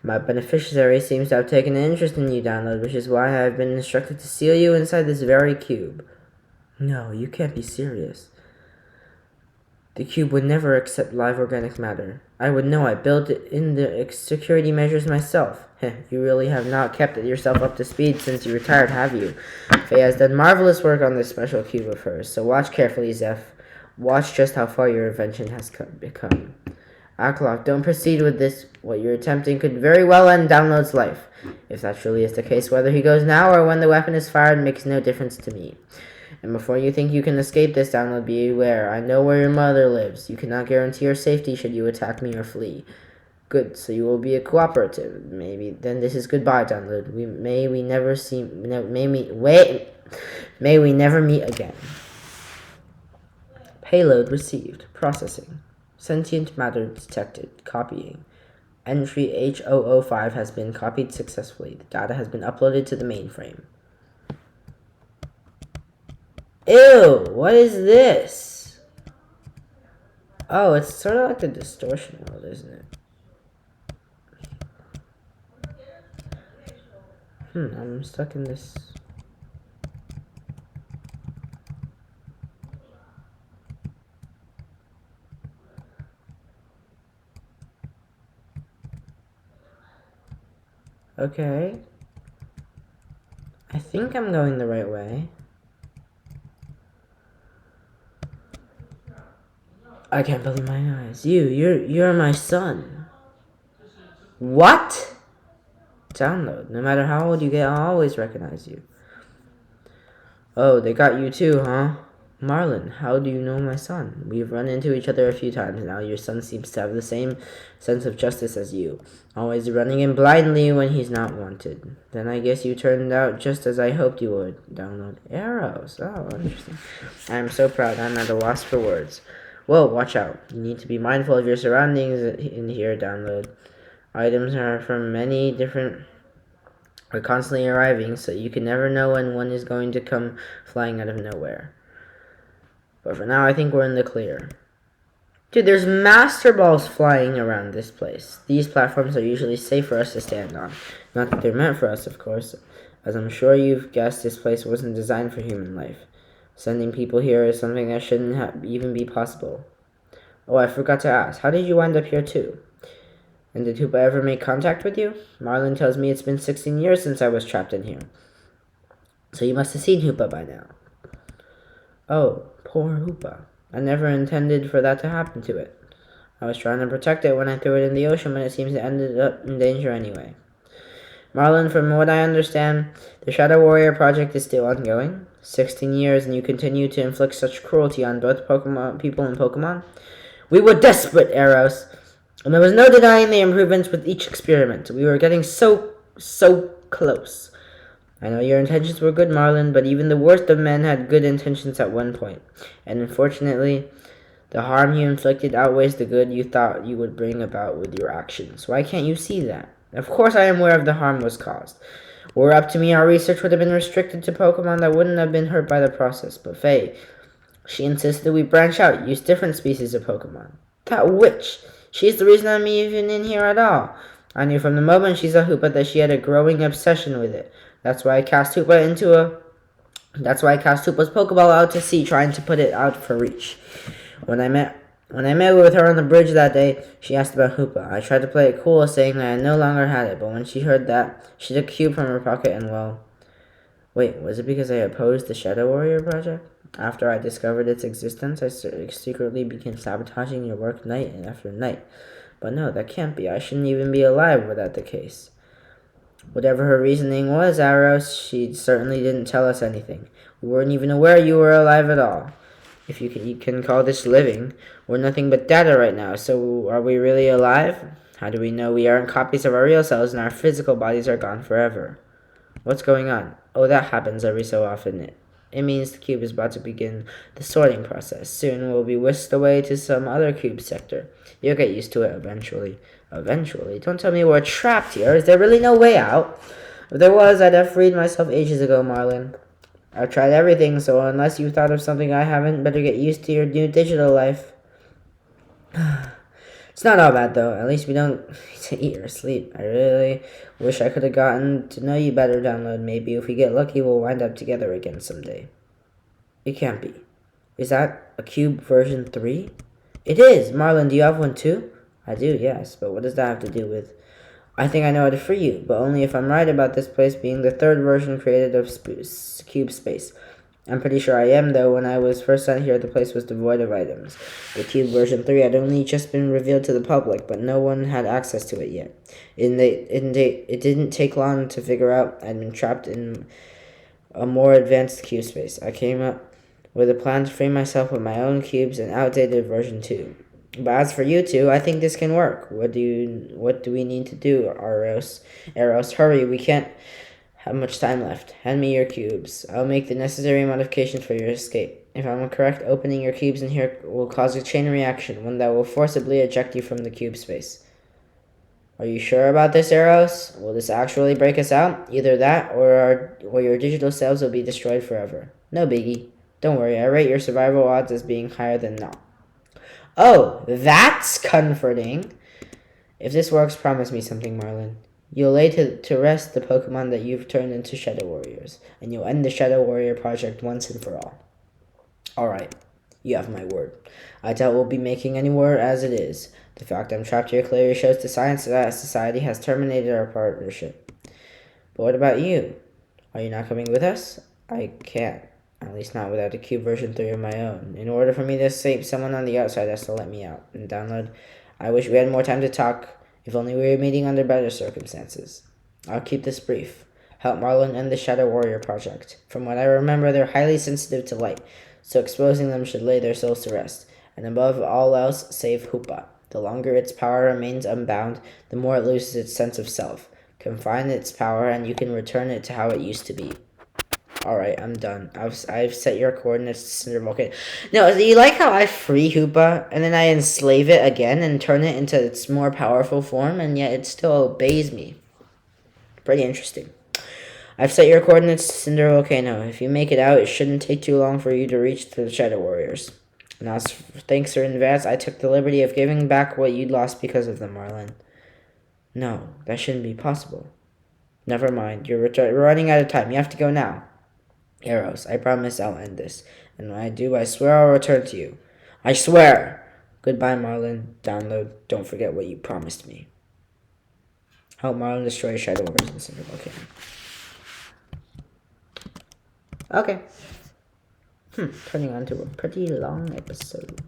My beneficiary seems to have taken an interest in you, Download, which is why I have been instructed to seal you inside this very cube. No, you can't be serious. The cube would never accept live organic matter. I would know. I built it in the security measures myself. You really have not kept yourself up to speed since you retired, have you? Faye has done marvelous work on this special cube of hers, so watch carefully, Zeph. Watch just how far your invention has become. Acklock, don't proceed with this. What you're attempting could very well end Download's life. If that truly is the case, whether he goes now or when the weapon is fired makes no difference to me. And before you think you can escape this, Download, be aware. I know where your mother lives. You cannot guarantee your safety should you attack me or flee. Good, so you will be a cooperative. Maybe then this is goodbye, Download. May we never meet again. Payload received. Processing. Sentient matter detected. Copying. Entry H005 has been copied successfully. The data has been uploaded to the mainframe. Ew, what is this? Oh, it's sort of like the distortion world, isn't it? I'm stuck in this. Okay. I think I'm going the right way. I can't believe my eyes. You're my son. What? Download. No matter how old you get, I'll always recognize you. Oh, they got you too, huh? Marlon, how do you know my son? We've run into each other a few times now. Your son seems to have the same sense of justice as you. Always running in blindly when he's not wanted. Then I guess you turned out just as I hoped you would. Download. Arrows. Oh, interesting. I'm so proud. I'm at a loss for words. Whoa, watch out. You need to be mindful of your surroundings in here, Download. Items are constantly arriving, so you can never know when one is going to come flying out of nowhere. But for now, I think we're in the clear. Dude, there's master balls flying around this place. These platforms are usually safe for us to stand on. Not that they're meant for us, of course. As I'm sure you've guessed, this place wasn't designed for human life. Sending people here is something that shouldn't even be possible. Oh, I forgot to ask. How did you wind up here too? And did Hoopa ever make contact with you? Marlon tells me it's been 16 years since I was trapped in here. So you must have seen Hoopa by now. Oh, poor Hoopa. I never intended for that to happen to it. I was trying to protect it when I threw it in the ocean, but it seems it ended up in danger anyway. Marlon, from what I understand, the Shadow Warrior project is still ongoing. 16 years and you continue to inflict such cruelty on both people and Pokemon? We were desperate, Eros. And there was no denying the improvements with each experiment. We were getting so close. I know your intentions were good, Marlon, but even the worst of men had good intentions at one point. And unfortunately, the harm you inflicted outweighs the good you thought you would bring about with your actions. Why can't you see that? Of course I am aware of the harm was caused. Were it up to me, our research would have been restricted to Pokemon that wouldn't have been hurt by the process. But Faye, she insisted we branch out, use different species of Pokemon. That witch! She's the reason I'm even in here at all. I knew from the moment she saw Hoopa that she had a growing obsession with it. That's why I cast Hoopa's Pokeball out to sea, trying to put it out for reach. When I met with her on the bridge that day, she asked about Hoopa. I tried to play it cool, saying that I no longer had it, but when she heard that, she took a cube from her pocket and, well, Wait, was it because I opposed the Shadow Warrior project? After I discovered its existence, I secretly began sabotaging your work night after night. But no, that can't be. I shouldn't even be alive were that the case. Whatever her reasoning was, Arrows, she certainly didn't tell us anything. We weren't even aware you were alive at all. If you can call this living, we're nothing but data right now, so are we really alive? How do we know we aren't copies of our real selves and our physical bodies are gone forever? What's going on? Oh, that happens every so often. It means the cube is about to begin the sorting process. Soon we'll be whisked away to some other cube sector. You'll get used to it eventually. Eventually? Don't tell me we're trapped here. Is there really no way out? If there was, I'd have freed myself ages ago, Marlin. I've tried everything, so unless you thought of something I haven't, better get used to your new digital life. It's not all bad, though. At least we don't need to eat or sleep. I really wish I could have gotten to know you better, Download. Maybe if we get lucky, we'll wind up together again someday. It can't be. Is that a cube version 3? It is! Marlin, do you have one too? I do, yes. But what does that have to do with... I think I know how to free you, but only if I'm right about this place being the third version created of cube space. I'm pretty sure I am, though. When I was first sent here, the place was devoid of items. The cube version 3 had only just been revealed to the public, but no one had access to it yet. It didn't take long to figure out I'd been trapped in a more advanced cube space. I came up with a plan to free myself with my own cubes and outdated version 2. But as for you two, I think this can work. What do we need to do, Arrows? Arrows, hurry, we can't have much time left. Hand me your cubes. I'll make the necessary modifications for your escape. If I'm correct, opening your cubes in here will cause a chain reaction, one that will forcibly eject you from the cube space. Are you sure about this, Arrows? Will this actually break us out? Either that, or your digital selves will be destroyed forever. No biggie. Don't worry, I rate your survival odds as being higher than not. Oh, that's comforting. If this works, promise me something, Marlin. You'll lay to rest the Pokemon that you've turned into Shadow Warriors, and you'll end the Shadow Warrior project once and for all. Alright, you have my word. I doubt we'll be making any more as it is. The fact I'm trapped here clearly shows to science that society has terminated our partnership. But what about you? Are you not coming with us? I can't. At least not without a cube version 3 of my own. In order for me to save, someone on the outside has to let me out. And Download, I wish we had more time to talk. If only we were meeting under better circumstances. I'll keep this brief. Help Marlin end the Shadow Warrior project. From what I remember, they're highly sensitive to light, so exposing them should lay their souls to rest. And above all else, save Hoopa. The longer its power remains unbound, the more it loses its sense of self. Confine its power, and you can return it to how it used to be. Alright, I'm done. I've set your coordinates to Cinder Volcano. No, do you like how I free Hoopa, and then I enslave it again and turn it into its more powerful form, and yet it still obeys me? Pretty interesting. I've set your coordinates to Cinder Volcano. If you make it out, it shouldn't take too long for you to reach the Shadow Warriors. And as thanks in advance, I took the liberty of giving back what you'd lost because of them, Marlin. No, that shouldn't be possible. Never mind. You're running out of time. You have to go now. Arrows, I promise I'll end this. And when I do, I swear I'll return to you. I swear! Goodbye, Marlin. Download. Don't forget what you promised me. Help Marlin destroy Shadow Warriors in Cinder Volcano. Okay. Turning on to a pretty long episode.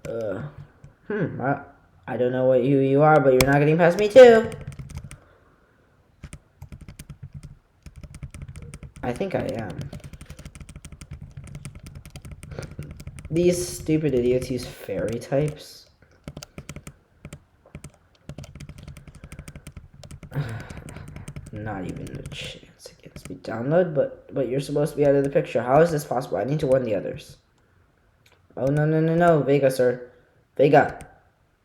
I don't know who you are, but you're not getting past me too. I think I am. These stupid idiots use fairy types. Not even a chance against me. Download, but you're supposed to be out of the picture. How is this possible? I need to warn the others. Oh, no, Vega, sir. Vega.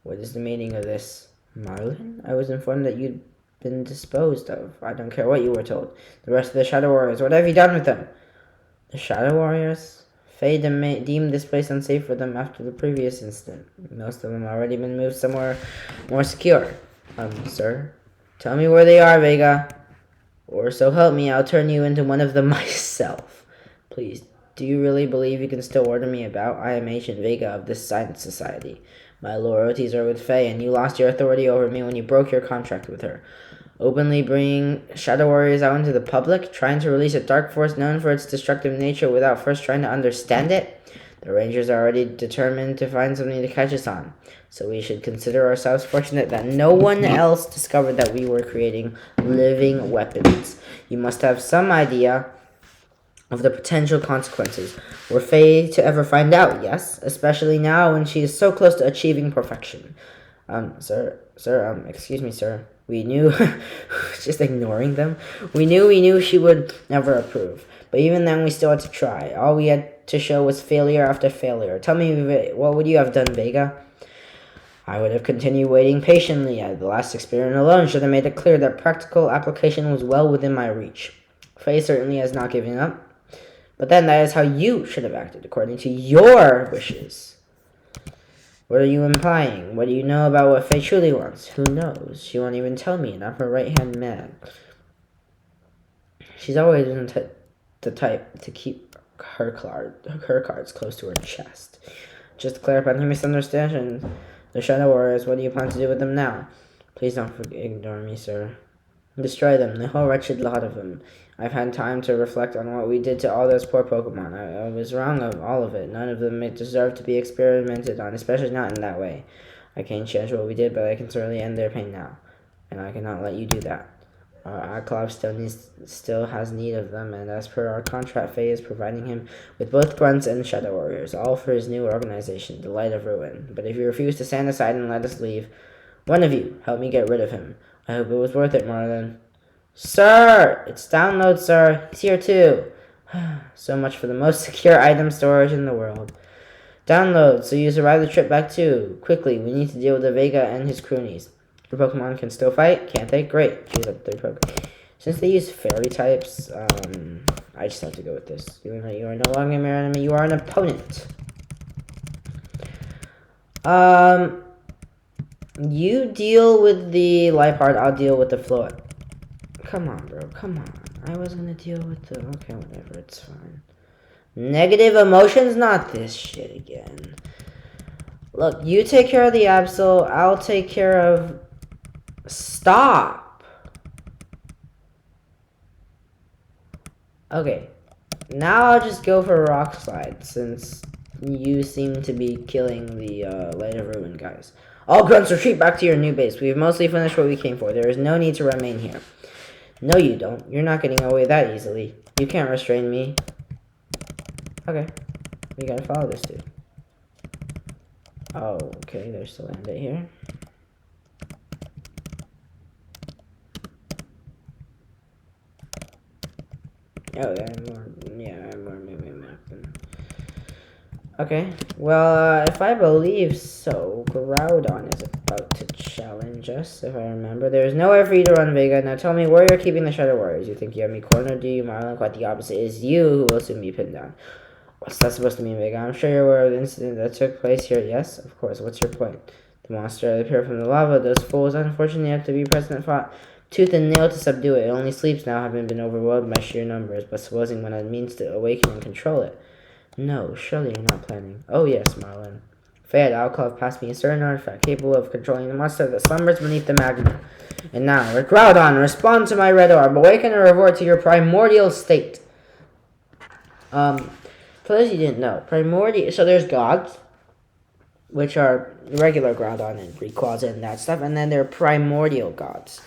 What is the meaning of this? Marlin? I was informed that you'd been disposed of. I don't care what you were told. The rest of the Shadow Warriors, what have you done with them? The Shadow Warriors? Faye deemed this place unsafe for them after the previous incident. Most of them already been moved somewhere more secure. Sir? Tell me where they are, Vega. Or so help me, I'll turn you into one of them myself. Please, do you really believe you can still order me about? I am Agent Vega of this Science Society. My loyalties are with Faye, and you lost your authority over me when you broke your contract with her. openly bringing Shadow Warriors out into the public, trying to release a dark force known for its destructive nature without first trying to understand it? The Rangers are already determined to find something to catch us on, so we should consider ourselves fortunate that no one else discovered that we were creating living weapons. You must have some idea of the potential consequences. Were Faye to ever find out, yes? Especially now when she is so close to achieving perfection. Excuse me, sir. We knew, just ignoring them. We knew she would never approve. But even then, we still had to try. All we had to show was failure after failure. Tell me, what would you have done, Vega? I would have continued waiting patiently. The last experiment alone should have made it clear that practical application was well within my reach. Faye certainly has not given up. But then that is how you should have acted, according to your wishes. What are you implying? What do you know about what Faye truly wants? Who knows? She won't even tell me, and I'm her right-hand man. She's always been the type to keep her cards close to her chest. Just to clarify any misunderstandings, the Shadow Warriors, what do you plan to do with them now? Please don't ignore me, sir. Destroy them, the whole wretched lot of them. I've had time to reflect on what we did to all those poor Pokemon. I was wrong of all of it. None of them deserve to be experimented on, especially not in that way. I can't change what we did, but I can certainly end their pain now. And I cannot let you do that. Our club still has need of them, and as per our contract, Faye is providing him with both Grunts and Shadow Warriors, all for his new organization, the Light of Ruin. But if you refuse to stand aside and let us leave, one of you, help me get rid of him. I hope it was worth it, Marlon. Sir! It's download, sir. He's here too. So much for the most secure item storage in the world. Download, so you survive the trip back too. Quickly, we need to deal with the Vega and his croonies. The Pokemon can still fight, can't they? Great. Choose up the third Pokemon. Since they use fairy types, I just have to go with this. You are no longer a mere enemy, you are an opponent. You deal with the life part, I'll deal with the float. Come on, bro, come on. I was gonna deal with the... Okay, whatever, it's fine. Negative emotions? Not this shit again. Look, you take care of the Absol, I'll take care of... Stop! Okay. Now I'll just go for Rock Slide, since you seem to be killing the Light of Ruin guys. All grunts retreat back to your new base. We've mostly finished what we came for. There is no need to remain here. No, you don't. You're not getting away that easily. You can't restrain me. Okay. We gotta follow this dude. Oh, okay. There's still land it here. Oh, yeah, more moving map than... Okay, well, if I believe so, Groudon is about to challenge us, if I remember. There is nowhere for you to run, Vega. Now tell me where you're keeping the Shadow Warriors. You think you have me cornered, do you, Marlon? Quite the opposite. It is you who will soon be pinned down. What's that supposed to mean, Vega? I'm sure you're aware of the incident that took place here. Yes, of course. What's your point? The monster that appeared from the lava. Those fools, unfortunately, have to be present, fought tooth and nail to subdue it. It only sleeps now, having been overwhelmed by sheer numbers, but supposing one had means to awaken and control it. No, surely you're not planning. Oh yes, Marlon. Faye Alcove passed me a certain artifact capable of controlling the monster that slumbers beneath the magma. And now, Groudon, respond to my red orb. Awaken or revert to your primordial state. For those you didn't know, primordial... So there's gods, which are regular Groudon and Rayquaza and that stuff, and then there are primordial gods.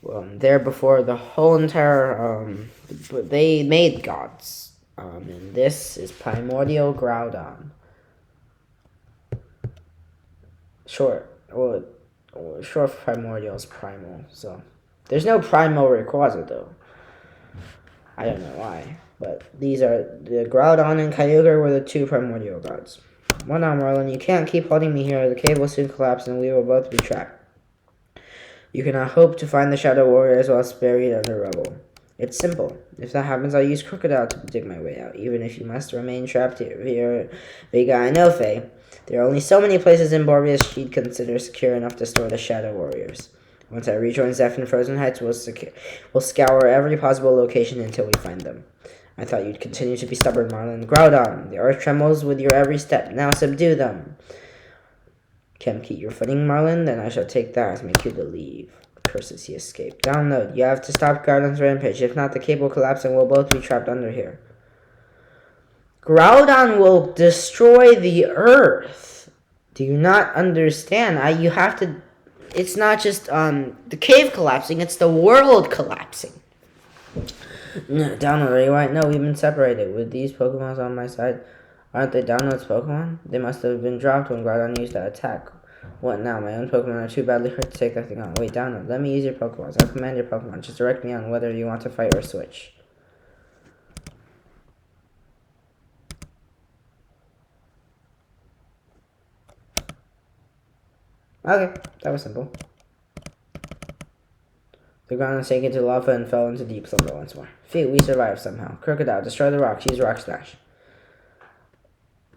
They're before the whole entire... they made gods. And this is Primordial Groudon. Short for Primordial is Primal, so... There's no Primal Rayquaza, though. I don't know why. But these are... The Groudon and Kyogre were the two Primordial gods. Well now, Marlon, you can't keep holding me here. The cave will soon collapse and we will both be trapped. You cannot hope to find the Shadow Warriors while buried under rubble. It's simple. If that happens, I'll use Crocodile to dig my way out, even if you must remain trapped here. Vega, I know, Faye. There are only so many places in Borbius she'd consider secure enough to store the Shadow Warriors. Once I rejoin Zeph in Frozen Heights, we'll scour every possible location until we find them. I thought you'd continue to be stubborn, Marlon. Groudon, the earth trembles with your every step. Now subdue them. Can't keep your footing, Marlon? Then I shall take that as my cue to leave. curses, he escaped. Download. You have to stop Groudon's rampage. If not, the cave will collapse and we'll both be trapped under here. Groudon will destroy the earth. Do you not understand? You have to... It's not just the cave collapsing, it's the world collapsing. No, Download, are you right? No, we've been separated. With these Pokemons on my side, aren't they Download's Pokemon? They must have been dropped when Groudon used that attack. What now? My own Pokemon are too badly hurt to take that thing on. Wait, Download, let me use your Pokemon. I'll command your Pokemon. Just direct me on whether you want to fight or switch. Okay, that was simple. The ground was taken to lava and fell into deep slumber once more. Phew, we survived somehow. Crocodile, destroy the rocks. Use Rock Smash.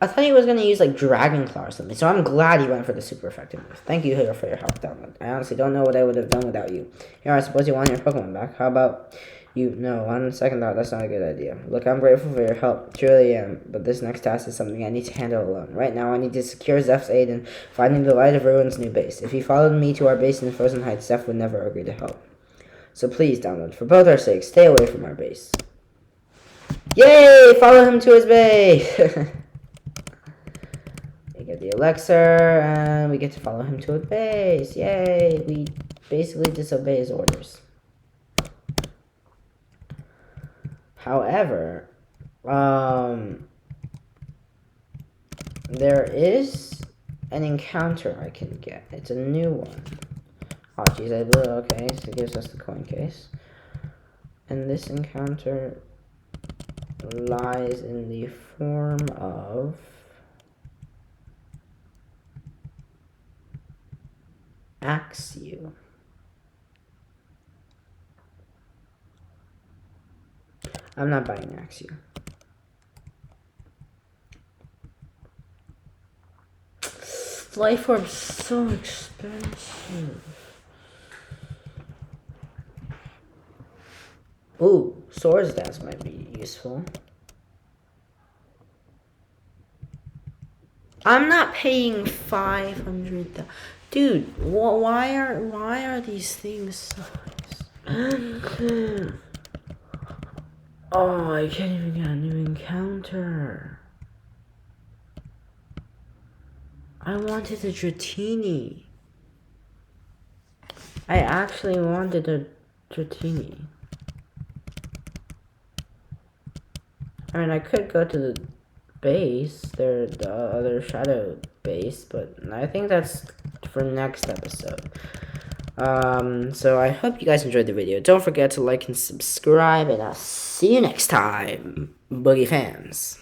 I thought he was going to use, like, Dragon Claw or something, so I'm glad he went for the super effective move. Thank you for your help, Download. I honestly don't know what I would have done without you. Here, I suppose you want your Pokemon back. How about you? No, on second thought, that's not a good idea. Look, I'm grateful for your help. Truly am. But this next task is something I need to handle alone. Right now, I need to secure Zeph's aid in finding the Light of Ruin's new base. If he followed me to our base in Frozen Heights, Zeph would never agree to help. So please, Download, for both our sakes, stay away from our base. Yay! Follow him to his base! We get the elixir, and we get to follow him to his base. Yay! We basically disobey his orders. However, there is an encounter I can get. It's a new one. Oh, jeez, I blew. Okay, so it gives us the coin case. And this encounter lies in the form of Axew. I'm not buying Axew. Life Orb's so expensive. Ooh, Swords Dance might be useful. I'm not paying 500. Dude, why are these things so expensive? Oh, I can't even get a new encounter. I wanted a Dratini. I actually wanted a Dratini. I mean, I could go to the base, the other shadow base, but I think that's for next episode. So I hope you guys enjoyed the video. Don't forget to like and subscribe, and I'll see you next time, Boogie fans.